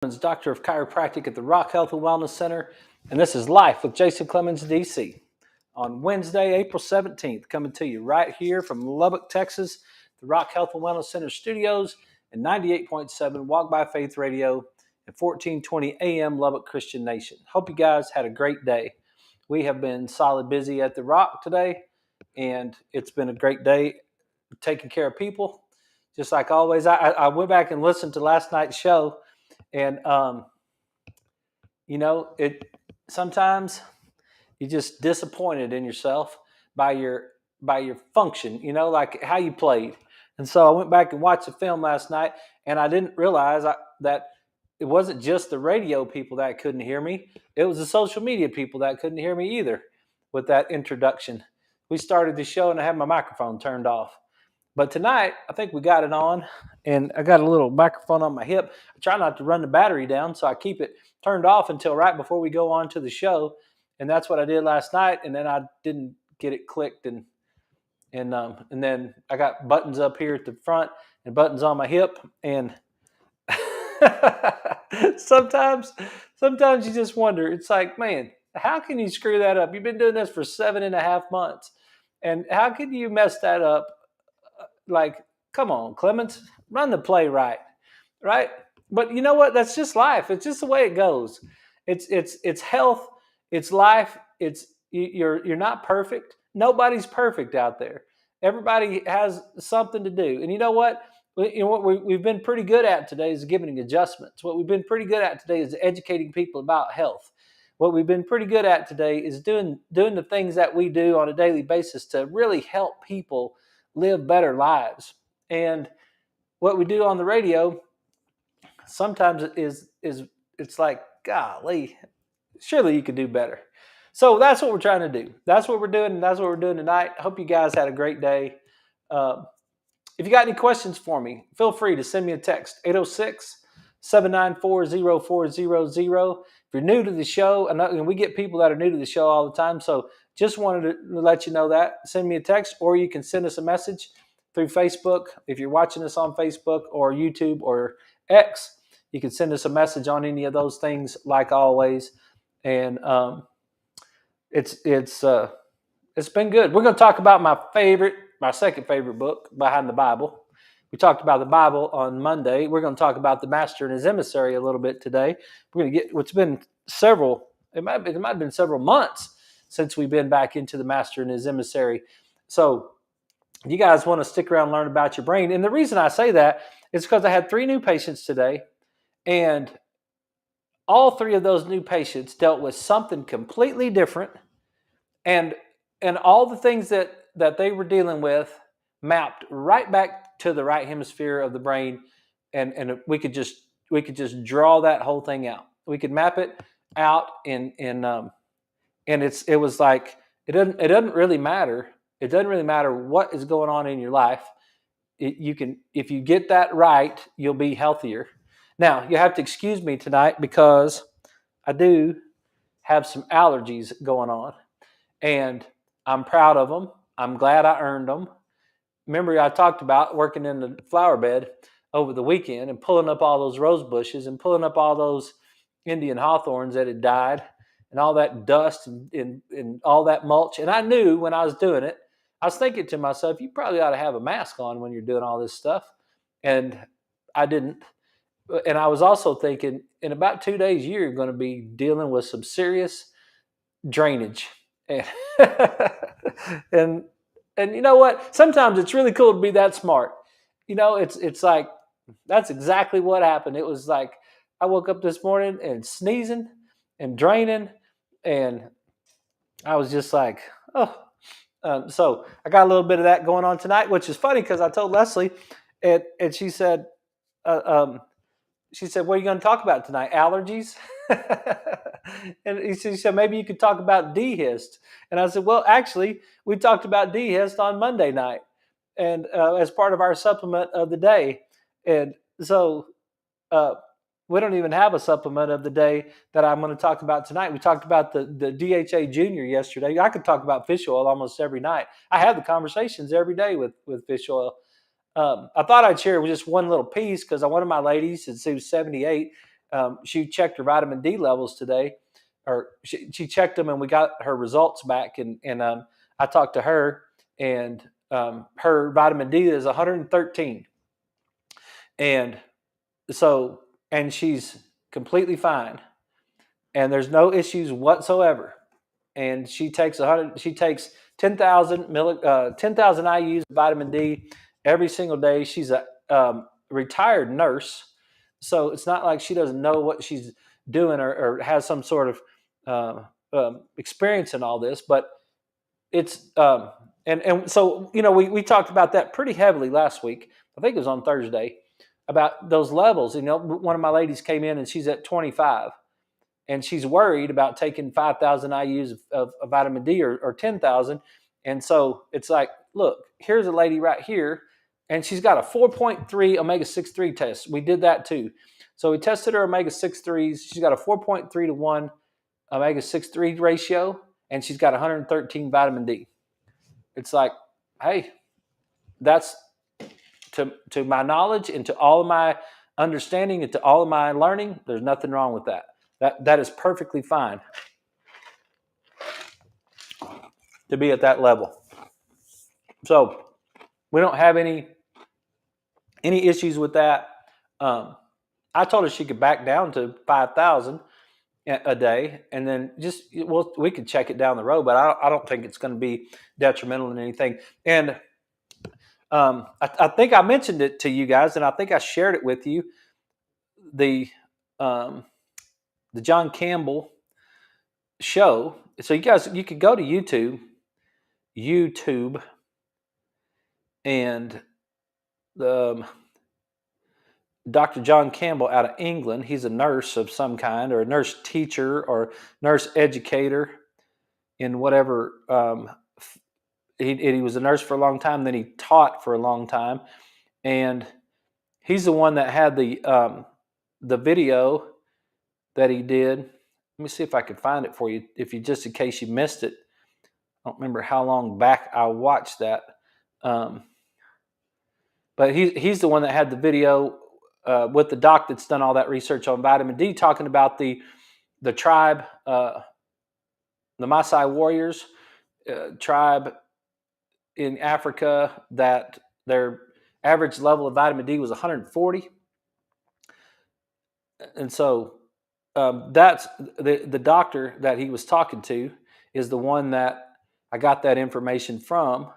Doctor of Chiropractic at the Rock Health and Wellness Center, and this is Life with Jason Clemmons, DC, on Wednesday, April 17th, coming to you right here from Lubbock, Texas, the Rock Health and Wellness Center studios, and 98.7 Walk by Faith Radio, and 1420 AM Lubbock Christian Nation. Hope you guys had a great day. We have been solid busy at the Rock today, and it's been a great day taking care of people, just like always. I went back and listened to last night's show. And it sometimes you're just disappointed in yourself by your function, like how you played. And so I went back and watched the film last night, and I didn't realize that it wasn't just the radio people that couldn't hear me. It was the social media people that couldn't hear me either with that introduction. We started the show, and I had my microphone turned off. But tonight, I think we got it on, and I got a little microphone on my hip. I try not to run the battery down, so I keep it turned off until right before we go on to the show. And that's what I did last night, and then I didn't get it clicked. And then I got buttons up here at the front and buttons on my hip. And sometimes you just wonder. It's like, man, how can you screw that up? You've been doing this for 7.5 months. And how can you mess that up? Like, come on, Clemmons, run the play right? But you know what? That's just life. It's just the way it goes. It's health. It's life. You're not perfect. Nobody's perfect out there. Everybody has something to do. And you know what? What we've been pretty good at today is giving adjustments. What we've been pretty good at today is educating people about health. What we've been pretty good at today is doing the things that we do on a daily basis to really help people live better lives. And what we do on the radio sometimes it's like, golly, surely you could do better. So that's what we're trying to do. That's what we're doing, and that's what we're doing tonight. I hope you guys had a great day. If you got any questions for me, feel free to send me a text, 806-794-0400. If you're new to the show, and we get people that are new to the show all the time, so just wanted to let you know that. Send me a text, or you can send us a message through Facebook. If you're watching us on Facebook or YouTube or X, you can send us a message on any of those things, like always. And it's been good. We're going to talk about my second favorite book, Behind the Bible. We talked about the Bible on Monday. We're going to talk about the Master and His Emissary a little bit today. We're going to get what's been it might have been several months since we've been back into the Master and His Emissary. So you guys want to stick around and learn about your brain. And the reason I say that is because I had 3 new patients today, and all 3 of those new patients dealt with something completely different. And all the things that they were dealing with mapped right back to the right hemisphere of the brain. And we could just draw that whole thing out. We could map it out and it was like, it doesn't really matter. It doesn't really matter what is going on in your life. If you get that right, you'll be healthier. Now, you have to excuse me tonight because I do have some allergies going on, and I'm proud of them. I'm glad I earned them. Remember, I talked about working in the flower bed over the weekend and pulling up all those rose bushes and pulling up all those Indian hawthorns that had died, and all that dust and all that mulch. And I knew when I was doing it, I was thinking to myself, you probably ought to have a mask on when you're doing all this stuff. And I didn't. And I was also thinking, in about 2 days, you're going to be dealing with some serious drainage. And, and you know what? Sometimes it's really cool to be that smart. It's like, that's exactly what happened. It was like, I woke up this morning and sneezing and draining, and I was just like, oh. So I got a little bit of that going on tonight, which is funny because I told Leslie, and she said, what are you going to talk about tonight? Allergies? And she said, maybe you could talk about DHIST. And I said, well, actually, we talked about DHIST on Monday night, and as part of our supplement of the day. And so we don't even have a supplement of the day that I'm going to talk about tonight. We talked about the DHA Junior yesterday. I could talk about fish oil almost every night. I have the conversations every day with fish oil. I thought I'd share just one little piece because one of my ladies, since she was 78, she checked her vitamin D levels today, or she checked them, and we got her results back. And I talked to her, and her vitamin D is 113, and so and she's completely fine, and there's no issues whatsoever. And she takes 100. She takes 10,000 10,000 IU's of vitamin D every single day. She's a retired nurse, so it's not like she doesn't know what she's doing, or has some sort of experience in all this. But it's and so we talked about that pretty heavily last week. I think it was on Thursday, about those levels. One of my ladies came in and she's at 25, and she's worried about taking 5,000 IU's of vitamin D, or 10,000. And so it's like, look, here's a lady right here, and she's got a 4.3 omega-6-3 test. We did that too. So we tested her omega-6-3s. She's got a 4.3 to 1 omega-6-3 ratio, and she's got 113 vitamin D. It's like, hey, that's, to my knowledge and to all of my understanding and to all of my learning, there's nothing wrong with that. That is perfectly fine to be at that level. So we don't have any issues with that. I told her she could back down to 5,000 a day, and then we could check it down the road. But I don't think it's going to be detrimental in anything. And I think I mentioned it to you guys, and I think I shared it with you. The John Campbell show. So you could go to YouTube, and the Dr. John Campbell out of England. He's a nurse of some kind, or a nurse teacher, or nurse educator in whatever. He was a nurse for a long time. Then he taught for a long time, and he's the one that had the video that he did. Let me see if I could find it for you, just in case you missed it. I don't remember how long back I watched that. But he's the one that had the video with the doc that's done all that research on vitamin D, talking about the tribe, the Maasai warriors tribe in Africa, that their average level of vitamin D was 140. And so that's the doctor that he was talking to is the one that I got that information from.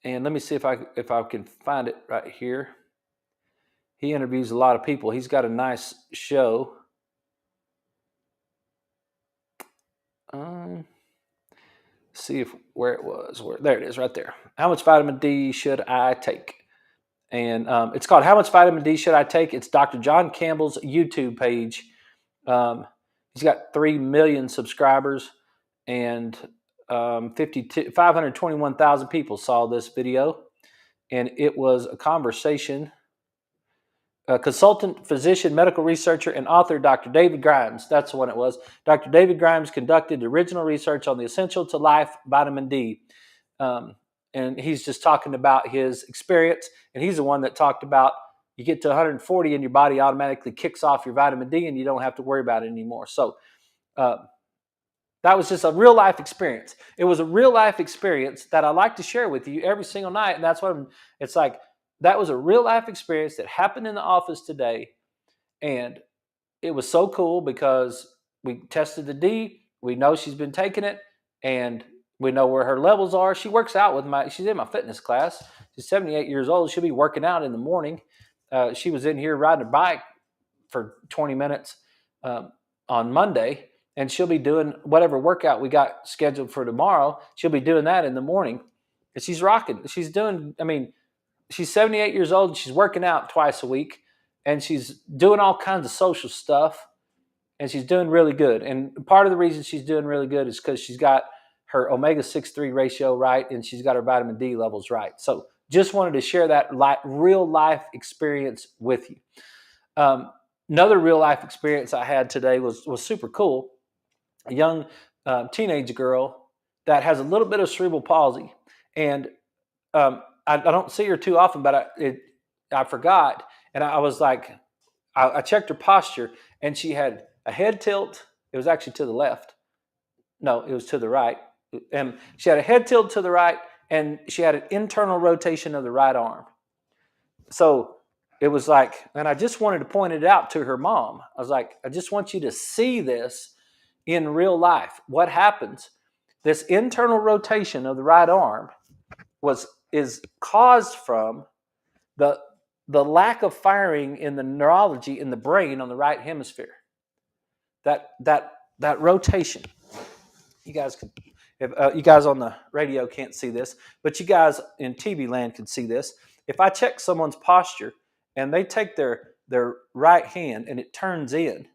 And let me see if I can find it right here. He interviews a lot of people. He's got a nice show. See where it was. There it is, right there. How much vitamin D should I take? And it's called "How Much Vitamin D Should I Take?" It's Dr. John Campbell's YouTube page. He's got 3 million subscribers, and 521,000 people saw this video. And it was a conversation. Consultant physician, medical researcher, and author Dr. David Grimes. That's the one it was. Dr. David Grimes conducted the original research on the essential to life vitamin D. And he's just talking about his experience. And he's the one that talked about you get to 140 and your body automatically kicks off your vitamin D and you don't have to worry about it anymore. So that was just a real life experience. It was a real life experience that I like to share with you every single night. And that's what it's like. That was a real life experience that happened in the office today. And it was so cool because we tested the D. We know she's been taking it, and we know where her levels are. She works out she's in my fitness class. She's 78 years old. She'll be working out in the morning. She was in here riding a bike for 20 minutes on Monday, and she'll be doing whatever workout we got scheduled for tomorrow. She'll be doing that in the morning. And she's rocking. She's 78 years old, and she's working out twice a week, and she's doing all kinds of social stuff, and she's doing really good. And part of the reason she's doing really good is because she's got her omega-6-3 ratio right, and she's got her vitamin D levels right. So just wanted to share that real life experience with you. Another real life experience I had today was super cool. A young teenage girl that has a little bit of cerebral palsy, and I don't see her too often, but I forgot, and I was like, I checked her posture, and she had a head tilt. It was actually to the left. No, it was to the right. And she had a head tilt to the right, and she had an internal rotation of the right arm. So it was like, and I just wanted to point it out to her mom. I was like, I just want you to see this in real life. What happens? This internal rotation of the right arm is caused from the the lack of firing in the neurology in the brain on the right hemisphere. That rotation. You guys can, if you guys on the radio can't see this, but you guys in TV land can see this. If I check someone's posture and they take their right hand and it turns in,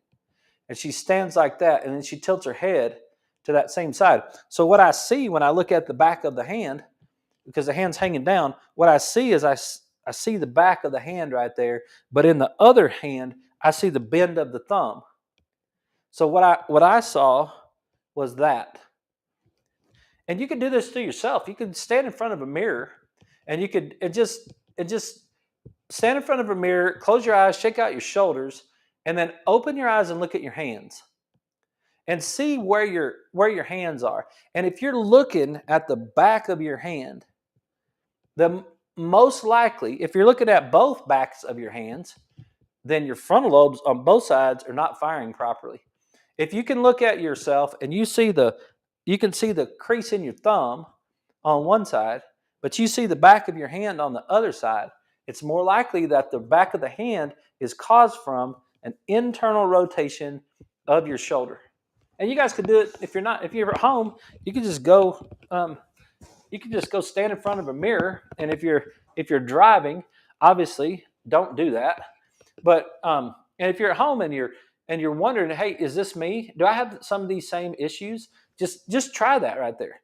and she stands like that, and then she tilts her head to that same side. So what I see when I look at the back of the hand, because the hand's hanging down, what I see is I see the back of the hand right there, but in the other hand, I see the bend of the thumb. So what I saw was that. And you could do this to yourself. You could stand in front of a mirror, and you could just stand in front of a mirror, close your eyes, shake out your shoulders, and then open your eyes and look at your hands. And see where your hands are. And if you're looking at the back of your hand, the most likely, if you're looking at both backs of your hands, then your frontal lobes on both sides are not firing properly. If you can look at yourself and you can see the crease in your thumb on one side, but you see the back of your hand on the other side, it's more likely that the back of the hand is caused from an internal rotation of your shoulder. And you guys could do it if you're at home. You can just go stand in front of a mirror. And if you're driving, obviously don't do that. But and if you're at home and you're wondering, hey, is this me? Do I have some of these same issues? Just try that right there,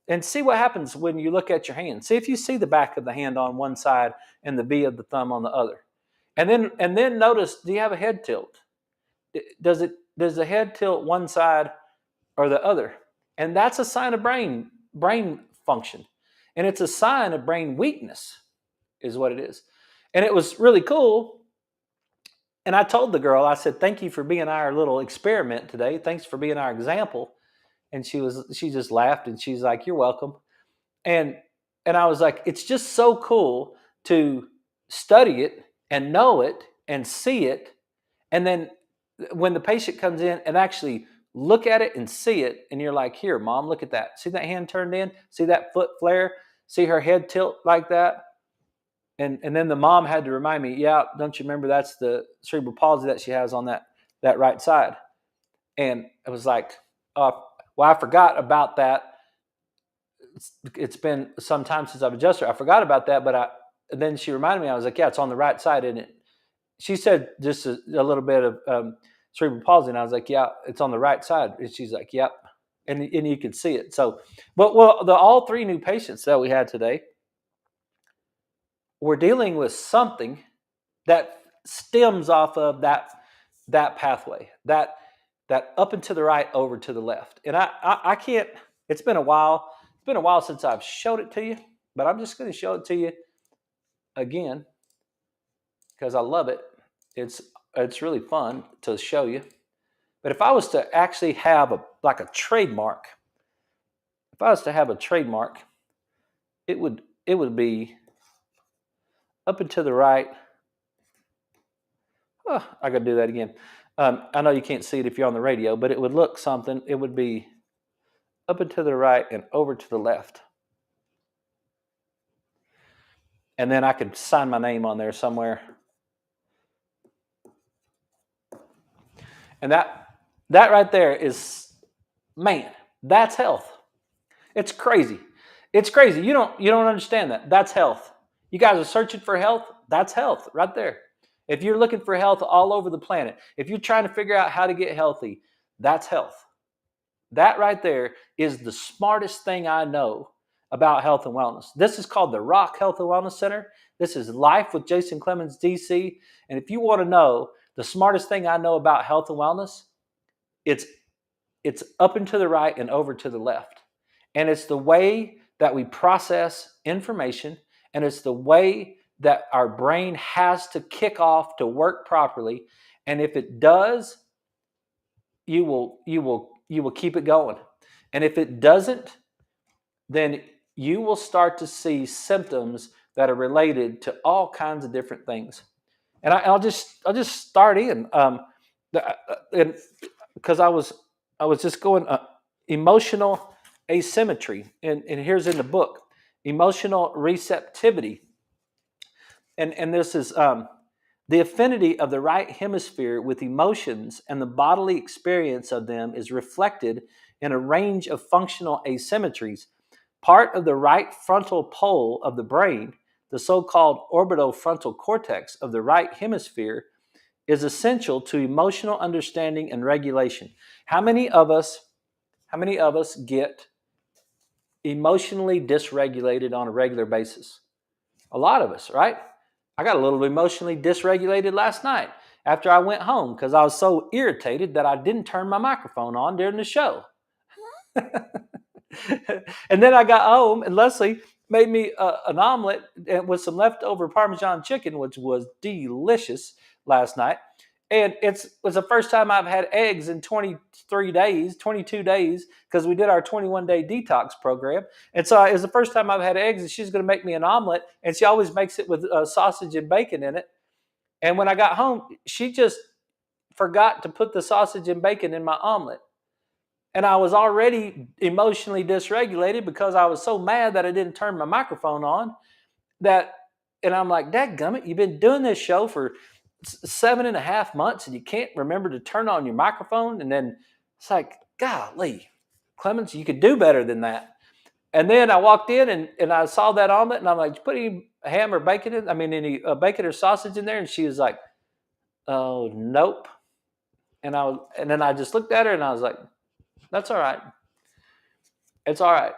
and see what happens when you look at your hand. See if you see the back of the hand on one side and the V of the thumb on the other, and then notice: do you have a head tilt? Does the head tilt one side or the other? And that's a sign of brain function, and it's a sign of brain weakness, is what it is. And it was really cool. And I told the girl, I said, "Thank you for being our little experiment today. Thanks for being our example." And she just laughed, and she's like, "You're welcome." And I was like, it's just so cool to study it and know it and see it, and then when the patient comes in and actually look at it and see it, and you're like, here, mom, look at that. See that hand turned in? See that foot flare? See her head tilt like that? And then the mom had to remind me, yeah, don't you remember that's the cerebral palsy that she has on that right side? And I was like, well, I forgot about that. It's been some time since I've adjusted her. I forgot about that, but then she reminded me. I was like, yeah, it's on the right side, isn't it? She said just a little bit of cerebral palsy, and I was like, yeah, it's on the right side. And she's like, yep, and you could see it. So, but all three new patients that we had today were dealing with something that stems off of that pathway, that up and to the right, over to the left. And I can't. It's been a while. It's been a while since I've showed it to you, but I'm just going to show it to you again because I love it. It's really fun to show you. But if I was to actually have a trademark, it would be up and to the right. Oh, I got to do that again. I know you can't see it if you're on the radio, but it would look something. It would be up and to the right and over to the left. And then I could sign my name on there somewhere. And that right there is, man, that's health. It's crazy. It's crazy. You don't understand that. That's health. You guys are searching for health. That's health right there. If you're looking for health all over the planet, if you're trying to figure out how to get healthy, that's health. That right there is the smartest thing I know about health and wellness. This is called the Rock Health and Wellness Center. This is Life with Jason Clemmons, DC. And if you want to know the smartest thing I know about health and wellness, it's up and to the right and over to the left. And it's the way that we process information, and it's the way that our brain has to kick off to work properly. And if it does, you will keep it going. And if it doesn't, then you will start to see symptoms that are related to all kinds of different things. And I'll just start in, because I was just going, emotional asymmetry, and here's in the book, emotional receptivity, and this is, the affinity of the right hemisphere with emotions and the bodily experience of them is reflected in a range of functional asymmetries. Part of the right frontal pole of the brain, the so-called orbitofrontal cortex of the right hemisphere, is essential to emotional understanding and regulation. How many of us get emotionally dysregulated on a regular basis? A lot of us, right? I got a little emotionally dysregulated last night after I went home because I was so irritated that I didn't turn my microphone on during the show. And then I got home and Leslie made me an omelet with some leftover Parmesan chicken, which was delicious last night. And it was the first time I've had eggs in 23 days, 22 days, because we did our 21-day detox program. And so it was the first time I've had eggs, and she's going to make me an omelet. And she always makes it with sausage and bacon in it. And when I got home, she just forgot to put the sausage and bacon in my omelet. And I was already emotionally dysregulated because I was so mad that I didn't turn my microphone on. And I'm like, dadgummit, you've been doing this show for 7.5 months and you can't remember to turn on your microphone. And then it's like, golly, Clemmons, you could do better than that. And then I walked in and I saw that omelet and I'm like, did you put any ham or bacon in? I mean, any bacon or sausage in there? And she was like, oh, nope. And then I just looked at her and I was like, that's all right. It's all right.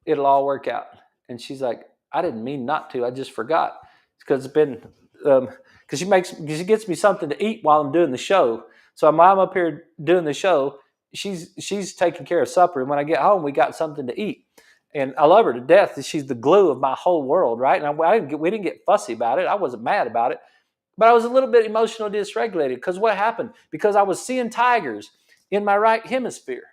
It'll all work out. And she's like, I didn't mean not to. I just forgot. Because it's been, because she gets me something to eat while I'm doing the show. So while I'm up here doing the show, she's taking care of supper. And when I get home, we got something to eat. And I love her to death. She's the glue of my whole world, right? And we didn't get fussy about it. I wasn't mad about it. But I was a little bit emotionally dysregulated because what happened? Because I was seeing tigers in my right hemisphere.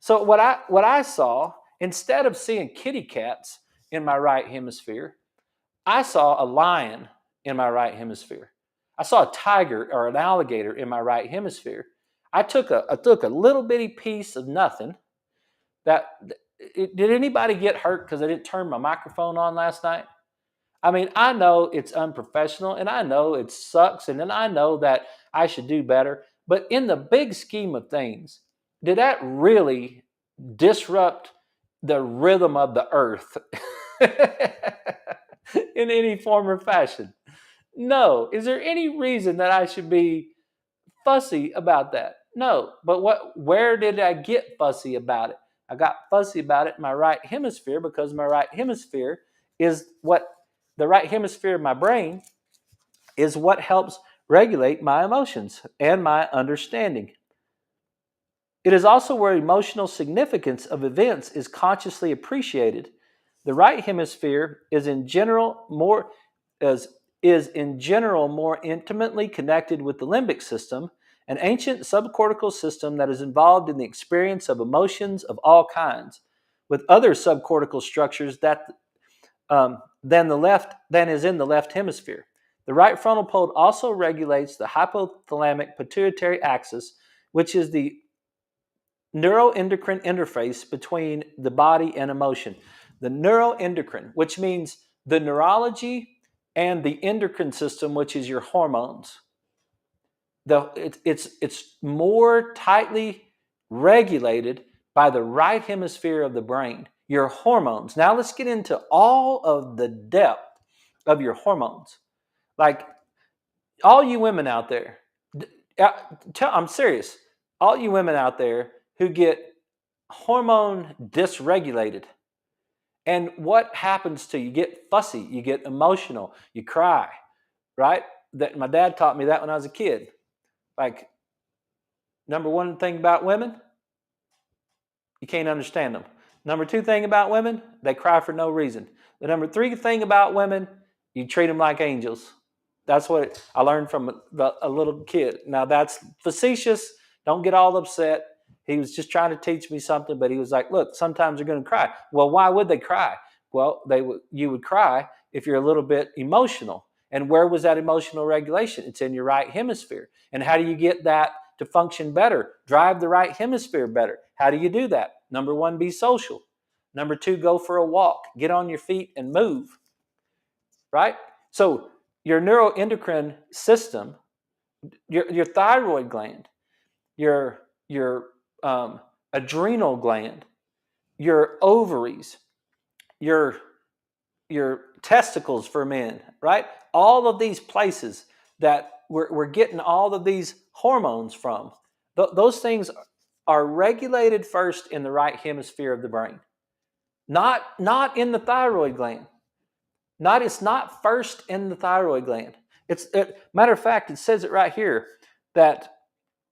So what I saw, instead of seeing kitty cats in my right hemisphere, I saw a lion in my right hemisphere. I saw a tiger or an alligator in my right hemisphere. I took a little bitty piece of nothing. Did anybody get hurt because I didn't turn my microphone on last night? I mean, I know it's unprofessional and I know it sucks and then I know that I should do better. But in the big scheme of things, did that really disrupt the rhythm of the earth in any form or fashion? No. Is there any reason that I should be fussy about that? No. But where did I get fussy about it? I got fussy about it in my right hemisphere because my right hemisphere is what the right hemisphere of my brain is what helps regulate my emotions and my understanding. It is also where emotional significance of events is consciously appreciated. The right hemisphere is in general more intimately connected with the limbic system, an ancient subcortical system that is involved in the experience of emotions of all kinds, with other subcortical structures than is in the left hemisphere. The right frontal pole also regulates the hypothalamic pituitary axis, which is the neuroendocrine interface between the body and emotion. The neuroendocrine, which means the neurology and the endocrine system, which is your hormones. It's more tightly regulated by the right hemisphere of the brain, your hormones. Now let's get into all of the depth of your hormones. Like all you women out there, I'm serious, all you women out there who get hormone dysregulated. And what happens to you? You get fussy, you get emotional, you cry, right? That my dad taught me that when I was a kid. Like, number one thing about women, you can't understand them. Number two thing about women, they cry for no reason. The number three thing about women, You treat them like angels. That's what I learned from a little kid. Now that's facetious. Don't get all upset. He was just trying to teach me something, but he was like, "Look, sometimes they're going to cry." Well, why would they cry? Well, you would cry if you're a little bit emotional. And where was that emotional regulation? It's in your right hemisphere. And how do you get that to function better? Drive the right hemisphere better. How do you do that? Number one, be social. Number two, go for a walk. Get on your feet and move. Right? So your neuroendocrine system, your thyroid gland, your adrenal gland, your ovaries, your your testicles for men, right? All of these places that we're getting all of these hormones from, those things are regulated first in the right hemisphere of the brain, not in the thyroid gland. It's not first in the thyroid gland. Matter of fact, it says it right here that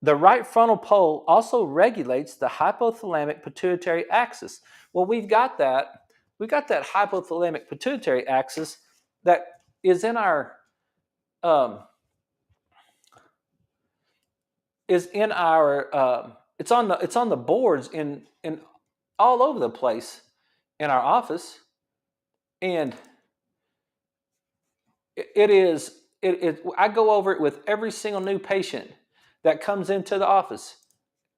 the right frontal pole also regulates the hypothalamic pituitary axis. Well, we've got that. We've got that hypothalamic pituitary axis that is in our it's on the boards in all over the place in our office, and I go over it with every single new patient that comes into the office.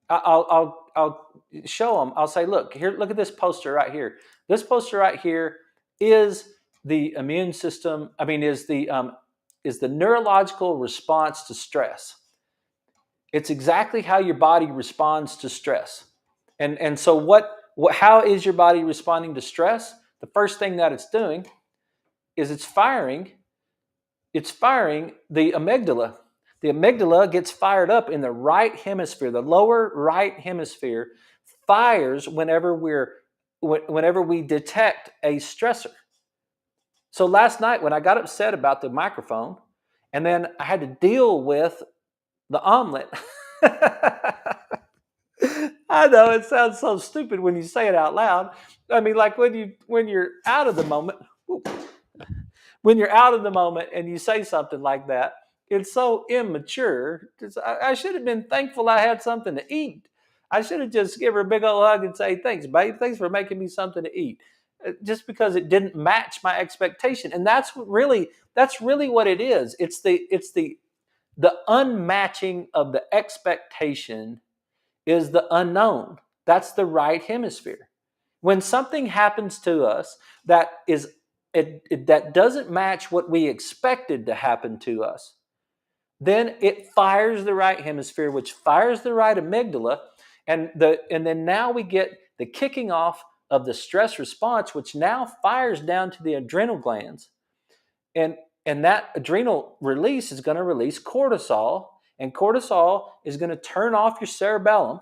I'll show them. I'll say, look here, look at this poster right here. This poster right here is the immune system. Is the neurological response to stress. It's exactly how your body responds to stress. And so how is your body responding to stress? The first thing that it's doing is it's firing the amygdala. The amygdala gets fired up in the right hemisphere. The lower right hemisphere fires whenever we detect a stressor. So last night when I got upset about the microphone, and then I had to deal with the omelet. I know it sounds so stupid when you say it out loud. Like when you're out of the moment. When you're out of the moment and you say something like that, it's so immature. I should have been thankful I had something to eat. I should have just give her a big old hug and say, "Thanks, babe. Thanks for making me something to eat." Just because it didn't match my expectation, and that's really what it is. It's the unmatching of the expectation is the unknown. That's the right hemisphere. When something happens to us that that doesn't match what we expected to happen to us, then it fires the right hemisphere, which fires the right amygdala, and then now we get the kicking off of the stress response, which now fires down to the adrenal glands, and that adrenal release is going to release cortisol, and cortisol is going to turn off your cerebellum,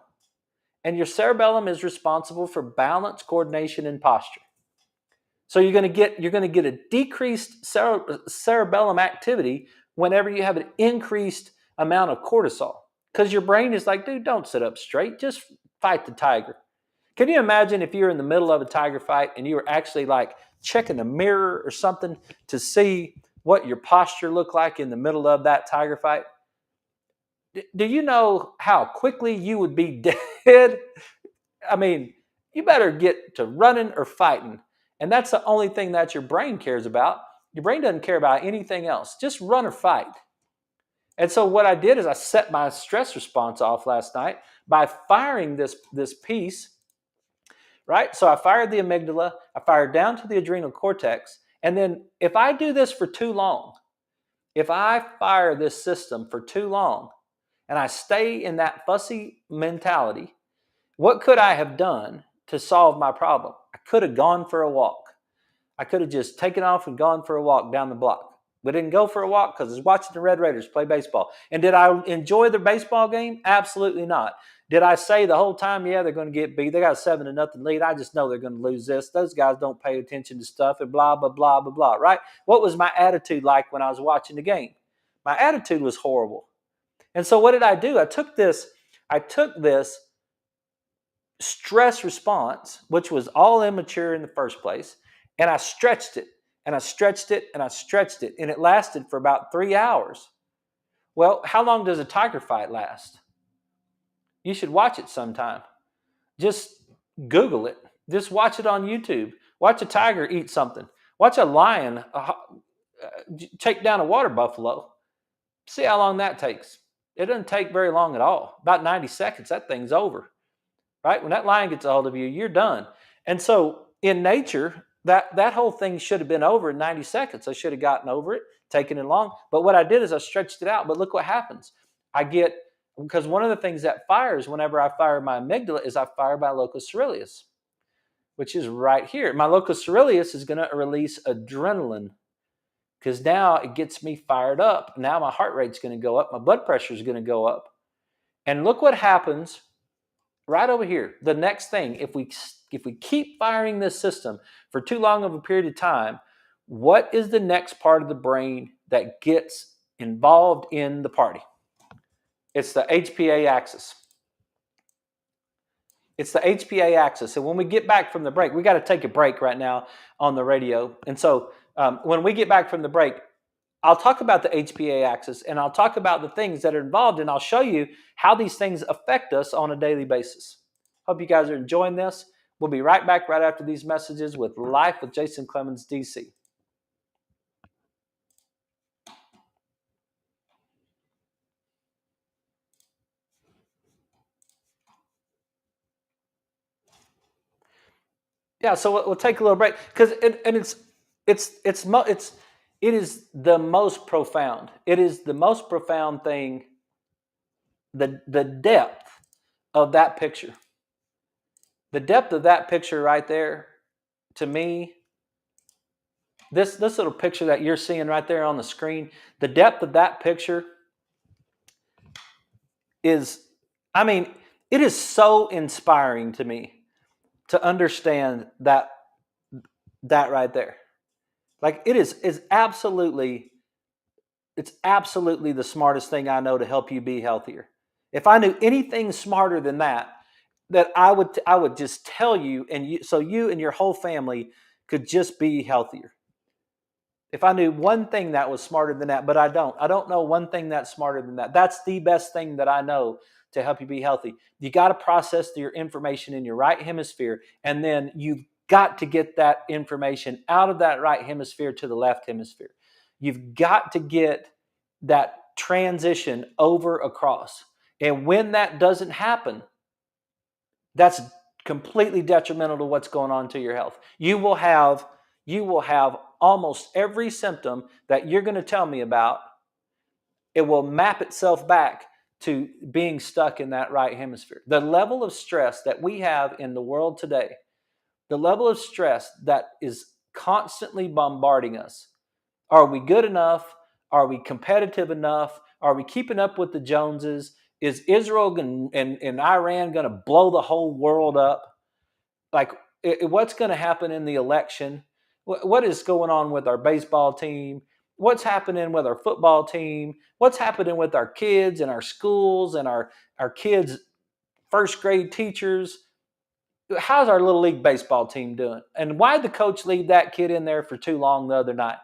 and your cerebellum is responsible for balance, coordination, and posture. So you're going to get a decreased cerebellum activity whenever you have an increased amount of cortisol, because your brain is like, dude, don't sit up straight, just fight the tiger. Can you imagine if you're in the middle of a tiger fight and you were actually like checking a mirror or something to see what your posture looked like in the middle of that tiger fight? Do you know how quickly you would be dead? You better get to running or fighting. And that's the only thing that your brain cares about. Your brain doesn't care about anything else. Just run or fight. And so what I did is I set my stress response off last night by firing this piece, right? So I fired the amygdala, I fired down to the adrenal cortex, and then if I do this for too long, if I fire this system for too long, and I stay in that fussy mentality, what could I have done to solve my problem? I could have gone for a walk. I could have just taken off and gone for a walk down the block. We didn't go for a walk because I was watching the Red Raiders play baseball. And did I enjoy the baseball game? Absolutely not. Did I say the whole time, yeah, they're going to get beat. They got a 7-0 lead. I just know they're going to lose this. Those guys don't pay attention to stuff and blah, blah, blah, blah, blah, right? What was my attitude like when I was watching the game? My attitude was horrible. And so what did I do? I took this stress response, which was all immature in the first place, and I stretched it. and I stretched it and I stretched it, and it lasted for about 3 hours. Well, how long does a tiger fight last? You should watch it sometime. Just Google it. Just watch it on YouTube. Watch a tiger eat something. Watch a lion take down a water buffalo. See how long that takes. It doesn't take very long at all. About 90 seconds, that thing's over. Right? When that lion gets a hold of you, you're done. And so in nature, that whole thing should have been over in 90 seconds. I should have gotten over it, taken it long. But what I did is I stretched it out. But look what happens. Because one of the things that fires whenever I fire my amygdala is I fire my locus coeruleus, which is right here. My locus coeruleus is going to release adrenaline because now it gets me fired up. Now my heart rate's going to go up. My blood pressure is going to go up. And look what happens right over here. The next thing, if we keep firing this system for too long of a period of time, what is the next part of the brain that gets involved in the party? It's the HPA axis. It's the HPA axis. And when we get back from the break, we got to take a break right now on the radio. And so when we get back from the break, I'll talk about the HPA axis and I'll talk about the things that are involved, and I'll show you how these things affect us on a daily basis. Hope you guys are enjoying this. We'll be right back right after these messages with Life with Jason Clemmons, DC. Yeah, so we'll take a little break because it is the most profound. It is the most profound thing. The depth of that picture. The depth of that picture right there, to me, this little picture that you're seeing right there on the screen, the depth of that picture is, it is so inspiring to me to understand that right there. Like it's absolutely the smartest thing I know to help you be healthier. If I knew anything smarter than that I would just tell you, so you and your whole family could just be healthier. If I knew one thing that was smarter than that, but I don't know one thing that's smarter than that. That's the best thing that I know to help you be healthy. You got to process your information in your right hemisphere, and then you've got to get that information out of that right hemisphere to the left hemisphere. You've got to get that transition over across. And when that doesn't happen, that's completely detrimental to what's going on to your health. You will have almost every symptom that you're going to tell me about. It will map itself back to being stuck in that right hemisphere. The level of stress that we have in the world today, the level of stress that is constantly bombarding us. Are we good enough? Are we competitive enough? Are we keeping up with the Joneses? Is Israel and Iran going to blow the whole world up? Like, what's going to happen in the election? What is going on with our baseball team? What's happening with our football team? What's happening with our kids and our schools and our kids' first grade teachers? How's our little league baseball team doing? And why did the coach leave that kid in there for too long the other night?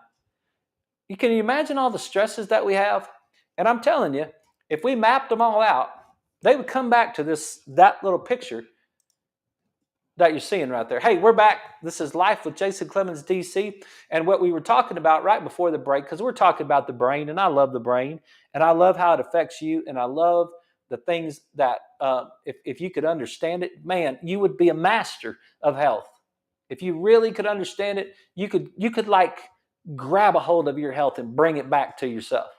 Can you imagine all the stresses that we have? And I'm telling you, if we mapped them all out, they would come back to that little picture that you're seeing right there. Hey, we're back. This is Life with Jason Clemmons, DC. And what we were talking about right before the break, because we're talking about the brain, and I love the brain, and I love how it affects you, and I love the things that if you could understand it, man, you would be a master of health. If you really could understand it, you could like grab a hold of your health and bring it back to yourself.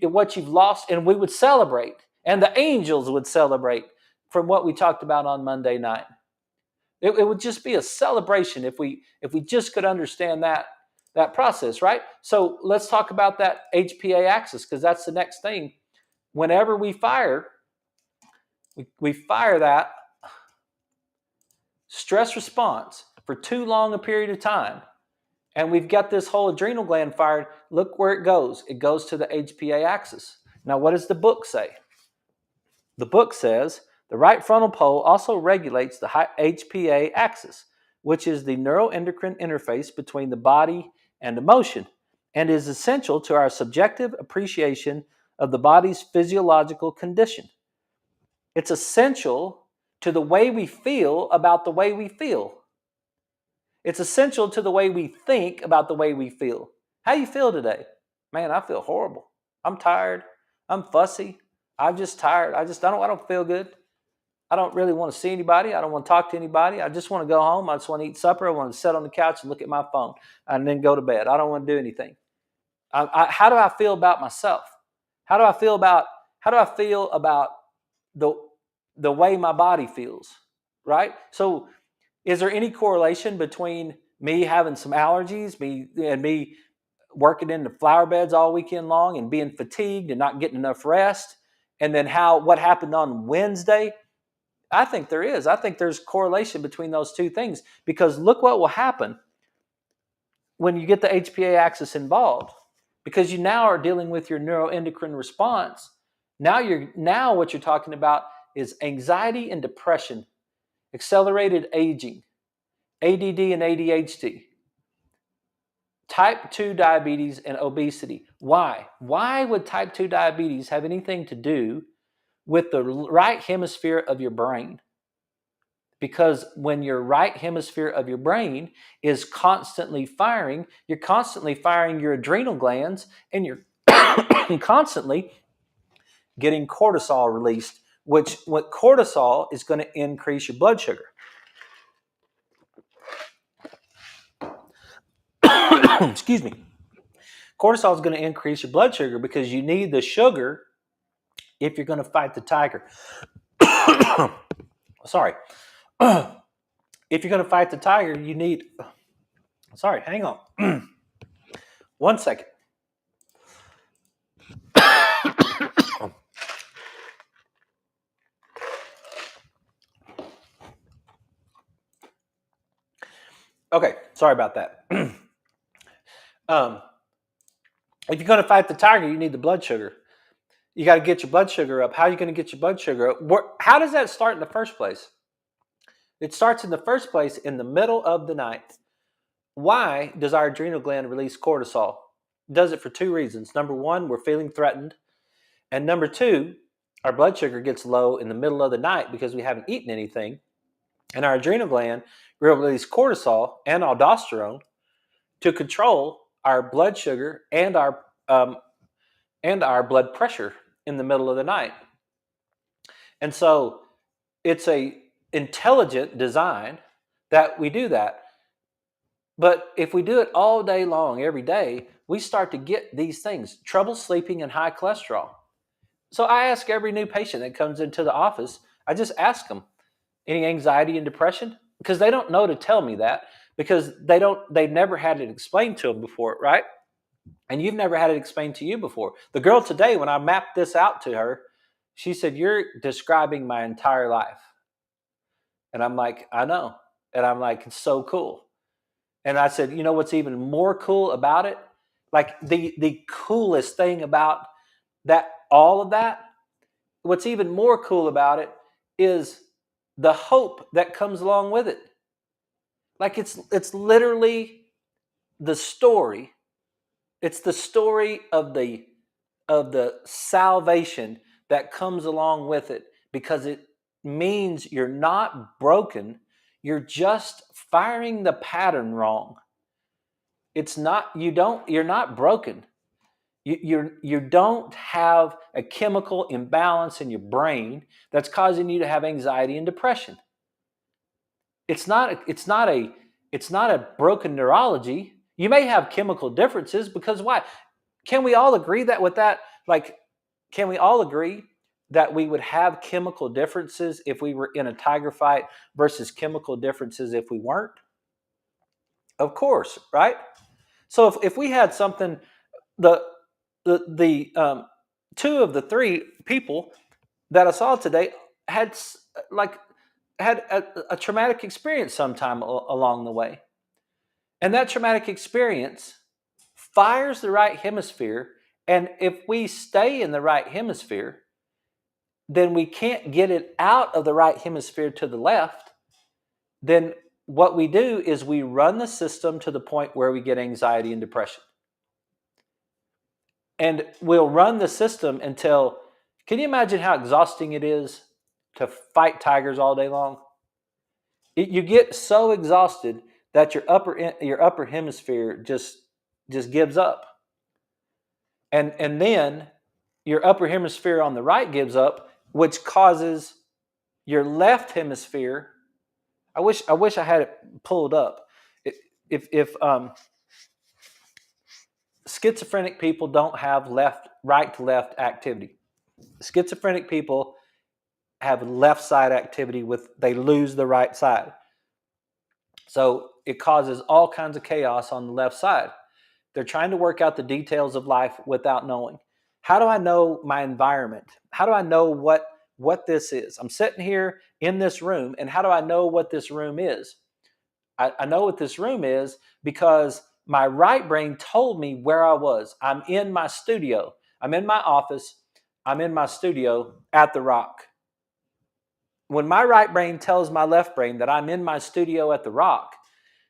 What you've lost, and we would celebrate, and the angels would celebrate from what we talked about on Monday night. It would just be a celebration if we just could understand that process, right? So let's talk about that HPA axis, because that's the next thing. Whenever we fire that stress response for too long a period of time, and we've got this whole adrenal gland fired, look where it goes. It goes to the HPA axis. Now, what does the book say? The book says the right frontal pole also regulates the HPA axis, which is the neuroendocrine interface between the body and emotion, and is essential to our subjective appreciation of the body's physiological condition. It's essential to the way we feel about the way we feel. It's essential to the way we think about the way we feel. How you feel today? Man, I feel horrible. I'm tired. I'm fussy. I'm just tired. I don't feel good. I don't really want to see anybody. I don't want to talk to anybody. I just want to go home. I just want to eat supper. I want to sit on the couch and look at my phone and then go to bed. I don't want to do anything. How do I feel about myself? How do I feel about the the way my body feels? Right? So is there any correlation between me having some allergies, me working in the flower beds all weekend long and being fatigued and not getting enough rest, and then what happened on Wednesday? I think there is. I think there's correlation between those two things, because look what will happen when you get the HPA axis involved, because you now are dealing with your neuroendocrine response. Now what you're talking about is anxiety and depression, accelerated aging, ADD and ADHD, type 2 diabetes and obesity. Why? Why would type 2 diabetes have anything to do with the right hemisphere of your brain? Because when your right hemisphere of your brain is constantly firing, you're constantly firing your adrenal glands, and you're constantly getting cortisol released, what cortisol is going to increase your blood sugar. Excuse me. Cortisol is going to increase your blood sugar because you need the sugar if you're going to fight the tiger. Sorry. If you're going to fight the tiger, you need... Sorry, hang on. 1 second. Okay, sorry about that. If you're going to fight the tiger, you need the blood sugar. You got to get your blood sugar up. How are you going to get your blood sugar up? How does that start in the first place? It starts in the first place in the middle of the night. Why does our adrenal gland release cortisol? It does it for 2 reasons. Number 1, we're feeling threatened. And number 2, our blood sugar gets low in the middle of the night because we haven't eaten anything. And our adrenal gland will release cortisol and aldosterone to control our blood sugar and our blood pressure in the middle of the night. And so it's a intelligent design that we do that. But if we do it all day long, every day, we start to get these things: trouble sleeping and high cholesterol. So I ask every new patient that comes into the office, I just ask them, any anxiety and depression? Because they don't know to tell me that, because they've never had it explained to them before, right? And you've never had it explained to you before. The girl today, when I mapped this out to her, she said, "You're describing my entire life." And I'm like, "I know." And I'm like, "It's so cool." And I said, "You know what's even more cool about it? Like the coolest thing about that, all of that, what's even more cool about it is the hope that comes along with it." Like it's literally the story. It's the story of the salvation that comes along with it, because it means you're not broken. You're just firing the pattern wrong. It's not, you're not broken. You don't have a chemical imbalance in your brain that's causing you to have anxiety and depression. It's not a broken neurology. You may have chemical differences, because why? Can we all agree that with that? Like, can we all agree that we would have chemical differences if we were in a tiger fight versus chemical differences if we weren't? Of course, right? So if we had something, the 2 of the 3 people that I saw today had a traumatic experience sometime along the way. And that traumatic experience fires the right hemisphere. And if we stay in the right hemisphere, then we can't get it out of the right hemisphere to the left. Then what we do is we run the system to the point where we get anxiety and depression. And we'll run the system until, can you imagine how exhausting it is to fight tigers all day long? You get so exhausted that your upper hemisphere just gives up. And then your upper hemisphere on the right gives up, which causes your left hemisphere. I wish I had it pulled up. If schizophrenic people don't have right to left activity. Schizophrenic people have left side activity they lose the right side. So it causes all kinds of chaos on the left side. They're trying to work out the details of life without knowing. How do I know my environment? How do I know what this is? I'm sitting here in this room, and how do I know what this room is? I know what this room is because my right brain told me where I was. I'm in my studio. I'm in my office. I'm in my studio at the Rock. When my right brain tells my left brain that I'm in my studio at the Rock,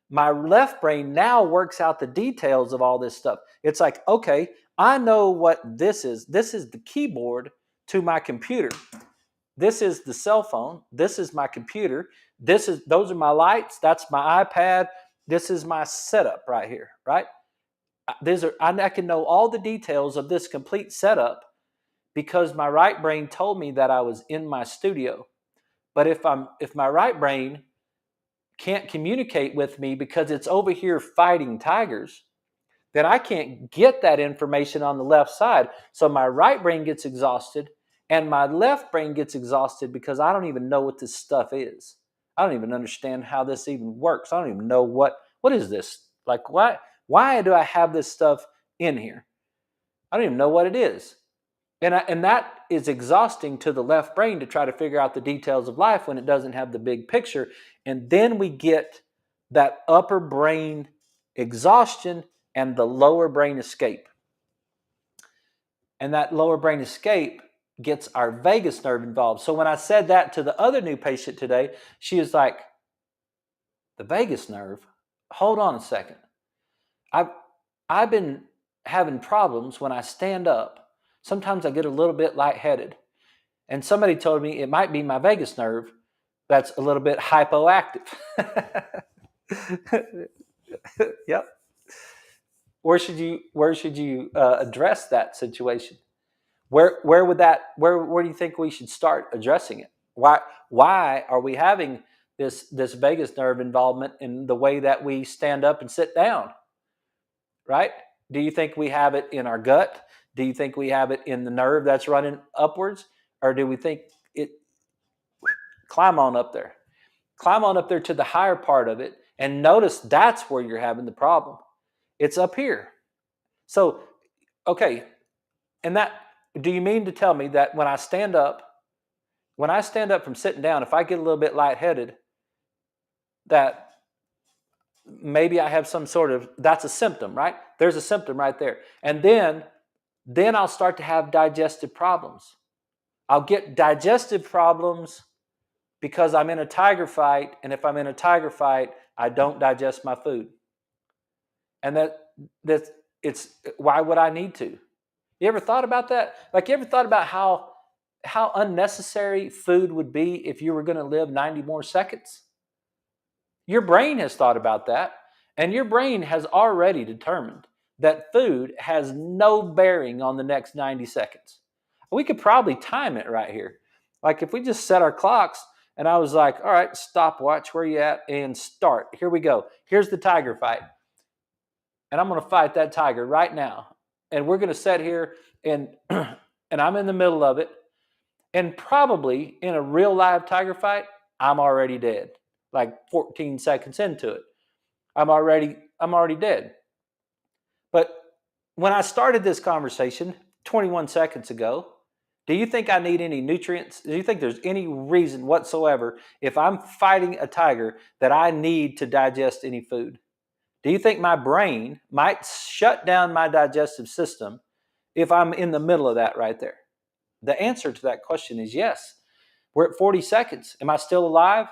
my left brain now works out the details of all this stuff. It's like, okay, I know what this is. This is the keyboard to my computer. This is the cell phone. This is my computer. Those are my lights. That's my iPad. This is my setup right here, right? I can know all the details of this complete setup because my right brain told me that I was in my studio. But if my right brain can't communicate with me because it's over here fighting tigers, then I can't get that information on the left side. So my right brain gets exhausted and my left brain gets exhausted because I don't even know what this stuff is. I don't even understand how this even works. I don't even know what is this? Like, why do I have this stuff in here? I don't even know what it is. And that is exhausting to the left brain to try to figure out the details of life when it doesn't have the big picture. And then we get that upper brain exhaustion and the lower brain escape. And that lower brain escape gets our vagus nerve involved. So when I said that to the other new patient today, she was like, the vagus nerve? Hold on a second. I've been having problems when I stand up. Sometimes I get a little bit lightheaded. And somebody told me it might be my vagus nerve that's a little bit hypoactive. Yep. Where should you address that situation? Where do you think we should start addressing it? Why are we having this vagus nerve involvement in the way that we stand up and sit down? Right? Do you think we have it in our gut? Do you think we have it in the nerve that's running upwards? Or do we think it climb on up there to the higher part of it and notice that's where you're having the problem? It's up here. So, okay. And do you mean to tell me that when I stand up from sitting down, if I get a little bit lightheaded, that maybe I have some sort of, that's a symptom, right? There's a symptom right there. And then I'll start to have digestive problems. I'll get digestive problems because I'm in a tiger fight. And if I'm in a tiger fight, I don't digest my food. And why would I need to? You ever thought about that? Like, you ever thought about how unnecessary food would be if you were going to live 90 more seconds? Your brain has thought about that, and your brain has already determined that food has no bearing on the next 90 seconds. We could probably time it right here. Like, if we just set our clocks and I was like, all right, stopwatch, where you at? And start. Here we go. Here's the tiger fight. And I'm going to fight that tiger right now. And we're going to sit here and I'm in the middle of it. And probably in a real live tiger fight, I'm already dead. Like 14 seconds into it. I'm already dead. But when I started this conversation 21 seconds ago, do you think I need any nutrients? Do you think there's any reason whatsoever, if I'm fighting a tiger, that I need to digest any food? Do you think my brain might shut down my digestive system if I'm in the middle of that right there? The answer to that question is yes. We're at 40 seconds. Am I still alive?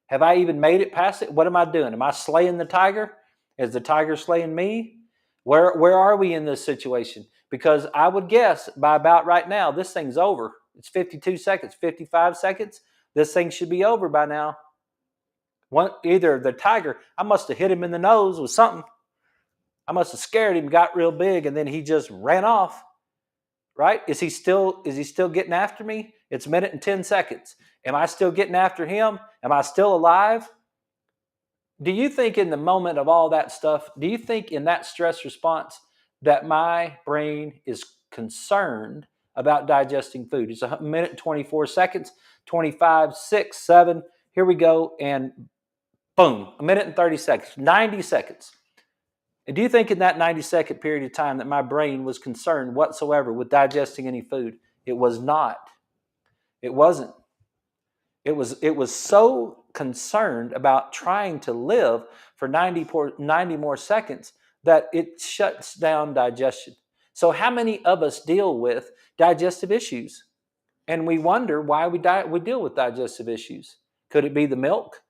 Have I even made it past it? What am I doing? Am I slaying the tiger? Is the tiger slaying me? Where are we in this situation? Because I would guess by about right now, this thing's over. It's 52 seconds, 55 seconds. This thing should be over by now. Either the tiger, I must have hit him in the nose with something. I must have scared him, got real big, and then he just ran off. Right? Is he still getting after me? It's a minute and 10 seconds. Am I still getting after him? Am I still alive? Do you think in the moment of all that stuff, do you think in that stress response that my brain is concerned about digesting food? It's a minute and 24 seconds, 25, 6, 7. Here we go. And boom, a minute and 30 seconds, 90 seconds. And do you think in that 90-second period of time that my brain was concerned whatsoever with digesting any food? It was not. It wasn't. It was so concerned about trying to live for 90 more seconds that it shuts down digestion. So how many of us deal with digestive issues? And we wonder why we deal with digestive issues. Could it be the milk?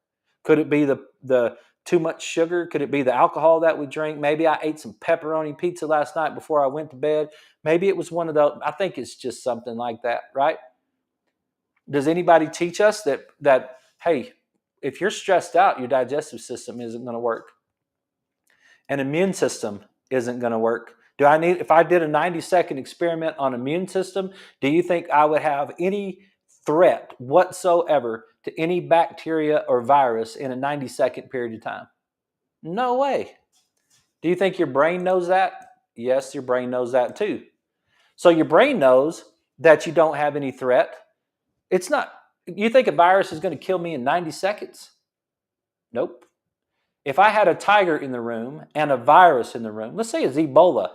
Could it be the too much sugar? Could it be the alcohol that we drink? Maybe I ate some pepperoni pizza last night before I went to bed. Maybe it was one of those. I think it's just something like that, right? Does anybody teach us that hey, if you're stressed out, your digestive system isn't going to work. An immune system isn't going to work. If I did a 90-second experiment on immune system, do you think I would have any threat whatsoever to any bacteria or virus in a 90-second period of time? No way. Do you think your brain knows that? Yes, your brain knows that too. So your brain knows that you don't have any threat. It's not. You think a virus is going to kill me in 90 seconds? Nope. If I had a tiger in the room and a virus in the room, let's say it's Ebola,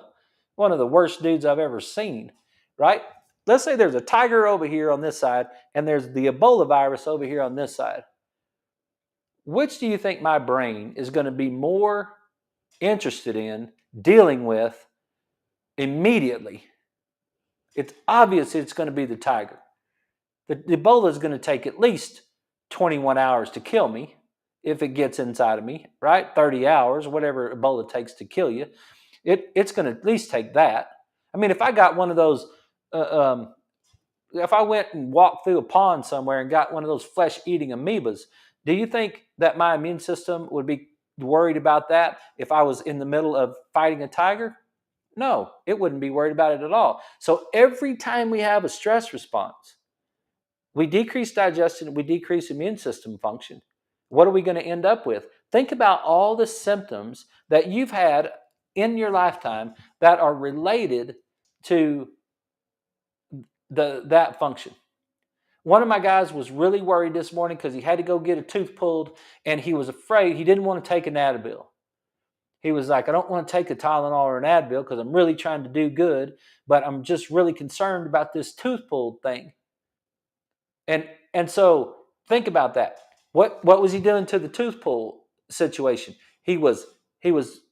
one of the worst dudes I've ever seen, right? Let's say there's a tiger over here on this side and there's the Ebola virus over here on this side. Which do you think my brain is going to be more interested in dealing with immediately? It's obvious it's going to be the tiger. The Ebola is going to take at least 21 hours to kill me if it gets inside of me, right? 30 hours, whatever Ebola takes to kill you. It's going to at least take that. I mean, if I got one of those, if I went and walked through a pond somewhere and got one of those flesh-eating amoebas, do you think that my immune system would be worried about that if I was in the middle of fighting a tiger? No, it wouldn't be worried about it at all. So every time we have a stress response, we decrease digestion, we decrease immune system function. What are we going to end up with? Think about all the symptoms that you've had in your lifetime that are related to that function. One of my guys was really worried this morning because he had to go get a tooth pulled and he was afraid. He didn't want to take an Advil. He was like, I don't want to take a Tylenol or an Advil because I'm really trying to do good, but I'm just really concerned about this tooth pulled thing. And so think about that. What was he doing to the tooth pull situation? He was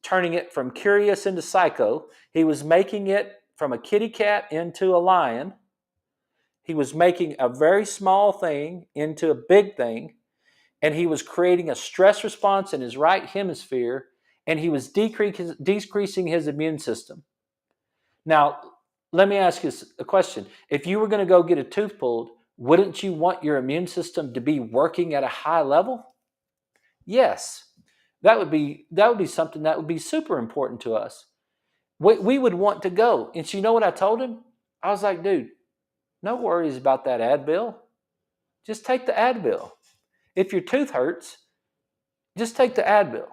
turning it from curious into psycho. He was making it from a kitty cat into a lion. He was making a very small thing into a big thing. And he was creating a stress response in his right hemisphere. And he was decreasing his immune system. Now, let me ask you a question. If you were going to go get a tooth pulled, wouldn't you want your immune system to be working at a high level? Yes. That would be something that would be super important to us. We would want to go. And so you know what I told him? I was like, dude, no worries about that Advil. Just take the Advil. If your tooth hurts, just take the Advil.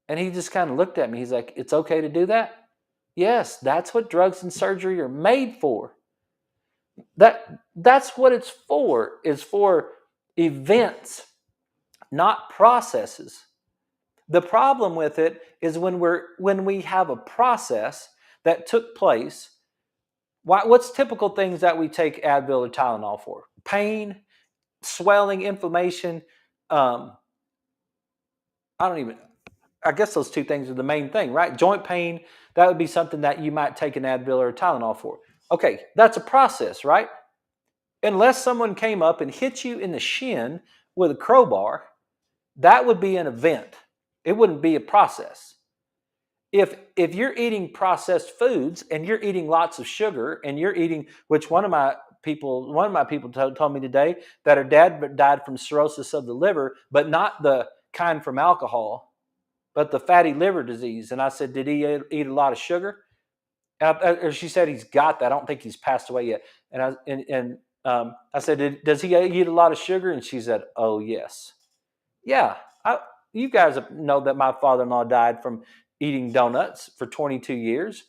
And he just kind of looked at me. He's like, it's okay to do that? Yes, that's what drugs and surgery are made for. That's what it's for. It's for events, not processes. The problem with it is when we have a process that took place. What's typical things that we take Advil or Tylenol for? Pain, swelling, inflammation. I guess those two things are the main thing, right? Joint pain, that would be something that you might take an Advil or a Tylenol for. Okay, that's a process, right? Unless someone came up and hit you in the shin with a crowbar, That would be an event. It wouldn't be a process. If you're eating processed foods and you're eating lots of sugar and you're eating, which one of my people told me today that her dad died from cirrhosis of the liver, but not the kind from alcohol, but the fatty liver disease. And I said, did he eat a lot of sugar? And she said he's got that. I don't think he's passed away yet. And I said, does he eat a lot of sugar? And she said, oh yes. Yeah, you guys know that my father-in-law died from eating donuts for 22 years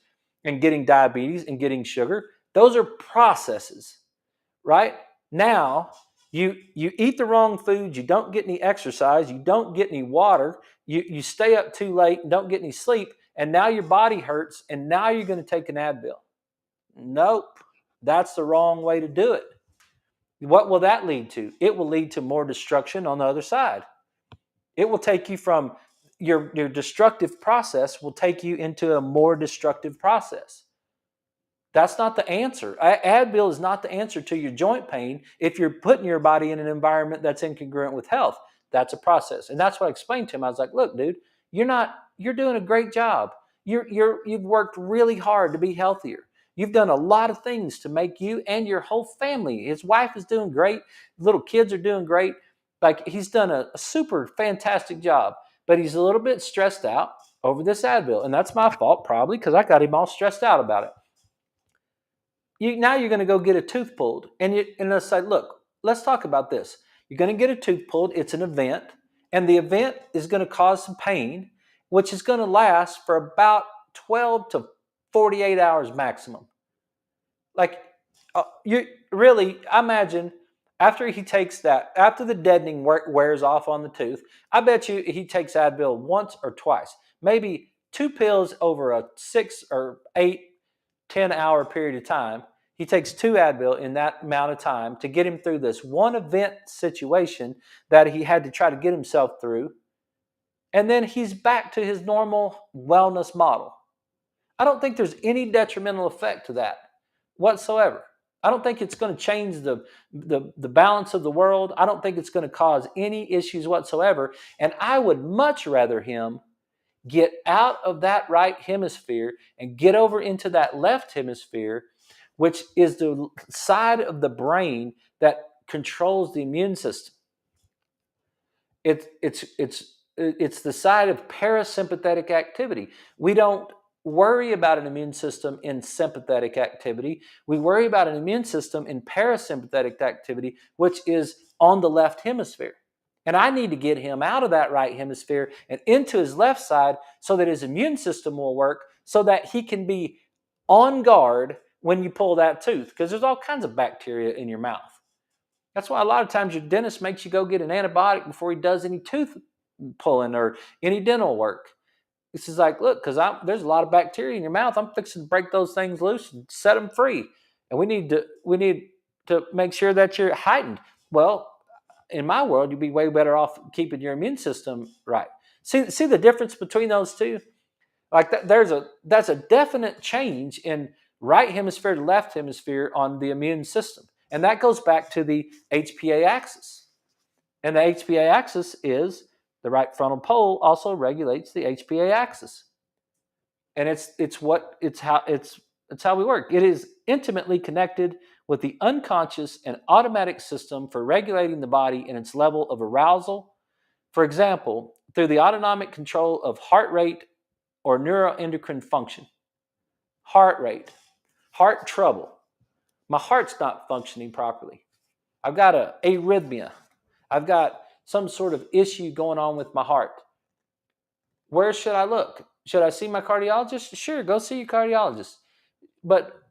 and getting diabetes and getting sugar. Those are processes, right? Now, you eat the wrong foods, you don't get any exercise, you don't get any water, you stay up too late and don't get any sleep, and now your body hurts, and now you're going to take an Advil. Nope, that's the wrong way to do it. What will that lead to? It will lead to more destruction on the other side. It will take you from your destructive process will take you into a more destructive process. That's not the answer. Advil is not the answer to your joint pain if you're putting your body in an environment that's incongruent with health. That's a process. And that's what I explained to him. I was like, look, dude, you're doing a great job. You've worked really hard to be healthier. You've done a lot of things to make you and your whole family. His wife is doing great. Little kids are doing great. Like, he's done a super fantastic job, but he's a little bit stressed out over this Advil. And that's my fault, probably, because I got him all stressed out about it. Now you're going to go get a tooth pulled. And let's say, look, let's talk about this. You're going to get a tooth pulled. It's an event. And the event is going to cause some pain, which is going to last for about 12 to 48 hours maximum. Like, you really, I imagine after the deadening wears off on the tooth, I bet you he takes Advil once or twice, maybe 2 pills over a 6 or 8, 10-hour period of time. He takes 2 Advil in that amount of time to get him through this one event situation that he had to try to get himself through. And then he's back to his normal wellness model. I don't think there's any detrimental effect to that whatsoever. I don't think it's going to change the balance of the world. I don't think it's going to cause any issues whatsoever. And I would much rather him get out of that right hemisphere and get over into that left hemisphere, which is the side of the brain that controls the immune system. It's the side of parasympathetic activity. We don't worry about an immune system in sympathetic activity. We worry about an immune system in parasympathetic activity, which is on the left hemisphere. And I need to get him out of that right hemisphere and into his left side so that his immune system will work, so that he can be on guard when you pull that tooth, because there's all kinds of bacteria in your mouth. That's why a lot of times your dentist makes you go get an antibiotic before he does any tooth pulling or any dental work. This is like, look, because there's a lot of bacteria in your mouth. I'm fixing to break those things loose and set them free. And we need to make sure that you're heightened. Well, in my world, you'd be way better off keeping your immune system right. See the difference between those two? Like that's a definite change in right hemisphere to left hemisphere on the immune system. And that goes back to the HPA axis. And the HPA axis is the right frontal pole also regulates the HPA axis. And it's how we work. It is intimately connected with the unconscious and automatic system for regulating the body in its level of arousal. For example, through the autonomic control of heart rate or neuroendocrine function. Heart rate, heart trouble. My heart's not functioning properly. I've got an arrhythmia. I've got some sort of issue going on with my heart. Where should I look? Should I see my cardiologist? Sure, go see your cardiologist. But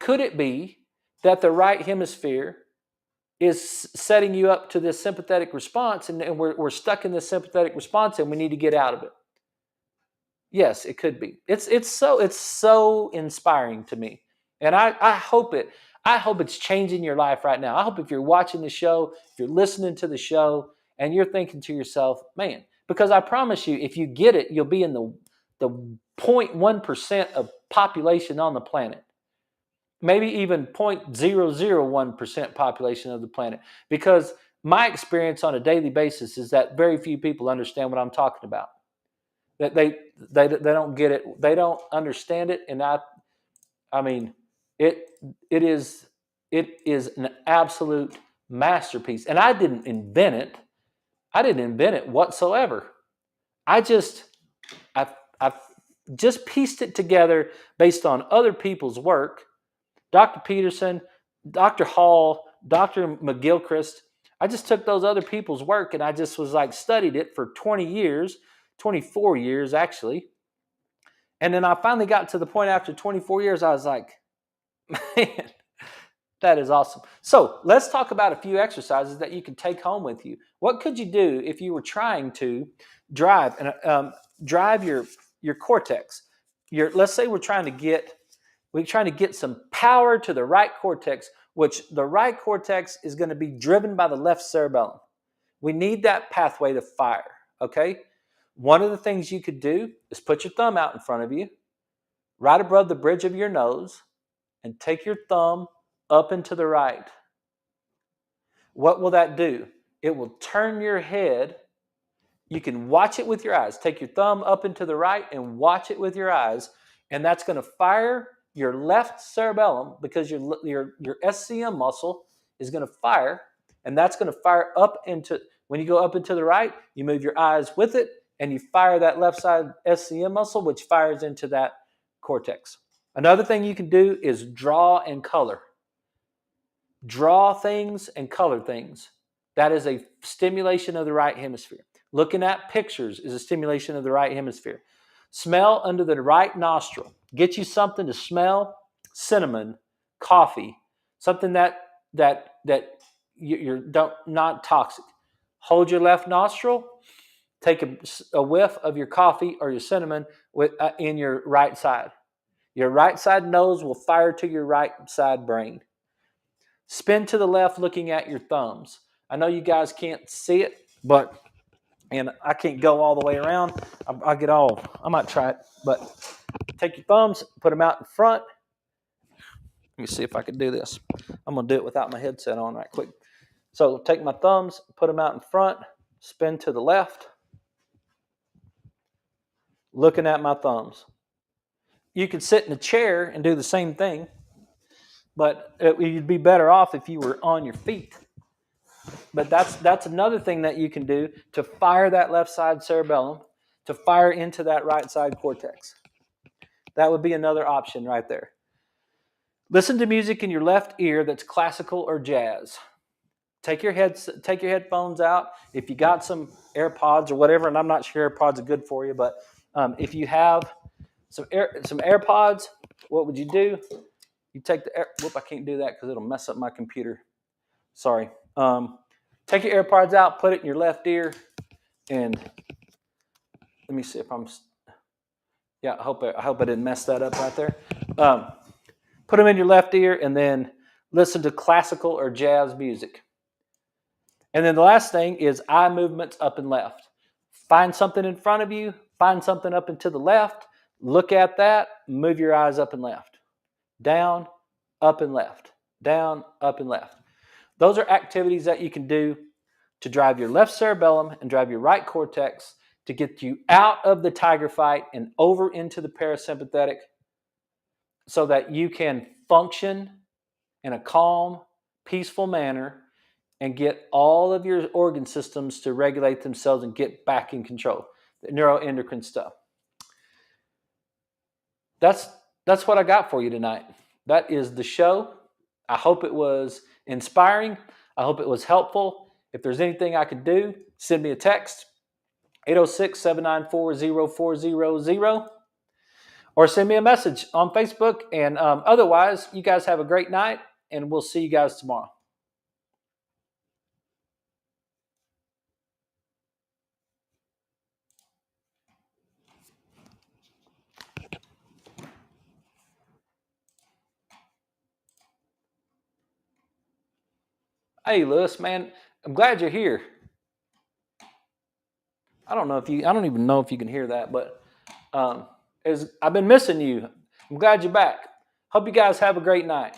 could it be that the right hemisphere is setting you up to this sympathetic response, and we're stuck in this sympathetic response and we need to get out of it? Yes, it could be. It's so inspiring to me. And I hope it's changing your life right now. I hope if you're watching the show, if you're listening to the show, and you're thinking to yourself, man, because I promise you, if you get it, you'll be in the 0.1% of population on the planet. Maybe even 0.001% population of the planet. Because my experience on a daily basis is that very few people understand what I'm talking about. That they don't get it. They don't understand it. And I mean, it it is it is an absolute masterpiece. And I didn't invent it. I didn't invent it whatsoever. I just I just pieced it together based on other people's work. Dr. Peterson, Dr. Hall, Dr. McGilchrist. I just took those other people's work and I just was like studied it for 20 years, 24 years actually. And then I finally got to the point after 24 years, I was like, man, that is awesome. So let's talk about a few exercises that you can take home with you. What could you do if you were trying to drive your cortex? Let's say we're trying to get some power to the right cortex, which the right cortex is going to be driven by the left cerebellum. We need that pathway to fire. Okay. One of the things you could do is put your thumb out in front of you, right above the bridge of your nose, and take your thumb up and to the right. What will that do? It will turn your head. You can watch it with your eyes. Take your thumb up and to the right and watch it with your eyes, and that's going to fire your left cerebellum because your SCM muscle is going to fire, and that's going to fire up into, when you go up and to the right, you move your eyes with it, and you fire that left side SCM muscle, which fires into that cortex. Another thing you can do is draw and color. Draw things and color things. That is a stimulation of the right hemisphere. Looking at pictures is a stimulation of the right hemisphere. Smell under the right nostril. Get you something to smell. Cinnamon, coffee, something that you're not toxic. Hold your left nostril. Take a whiff of your coffee or your cinnamon in your right side. Your right side nose will fire to your right side brain. Spin to the left looking at your thumbs. I know you guys can't see it, and I can't go all the way around. I might try it, but take your thumbs, put them out in front. Let me see if I can do this. I'm going to do it without my headset on right quick. So take my thumbs, put them out in front, spin to the left, looking at my thumbs. You could sit in a chair and do the same thing, but you'd be better off if you were on your feet. But that's another thing that you can do to fire that left side cerebellum, to fire into that right side cortex. That would be another option right there. Listen to music in your left ear that's classical or jazz. Take your headphones out. If you got some AirPods or whatever, and I'm not sure AirPods are good for you, but if you have some AirPods, what would you do? You take I can't do that because it'll mess up my computer. Sorry. Take your AirPods out, put it in your left ear, and let me see if I hope I didn't mess that up right there. Put them in your left ear and then listen to classical or jazz music. And then the last thing is eye movements up and left. Find something in front of you, find something up and to the left, look at that, move your eyes up and left. Down, up and left. Down, up and left. Those are activities that you can do to drive your left cerebellum and drive your right cortex to get you out of the tiger fight and over into the parasympathetic so that you can function in a calm, peaceful manner and get all of your organ systems to regulate themselves and get back in control. The neuroendocrine stuff. That's what I got for you tonight. That is the show. I hope it was inspiring. I hope it was helpful. If there's anything I could do, send me a text, 806-794-0400, or send me a message on Facebook. And otherwise, you guys have a great night, and we'll see you guys tomorrow. Hey, Lewis, man, I'm glad you're here. I don't even know if you can hear that, but I've been missing you. I'm glad you're back. Hope you guys have a great night.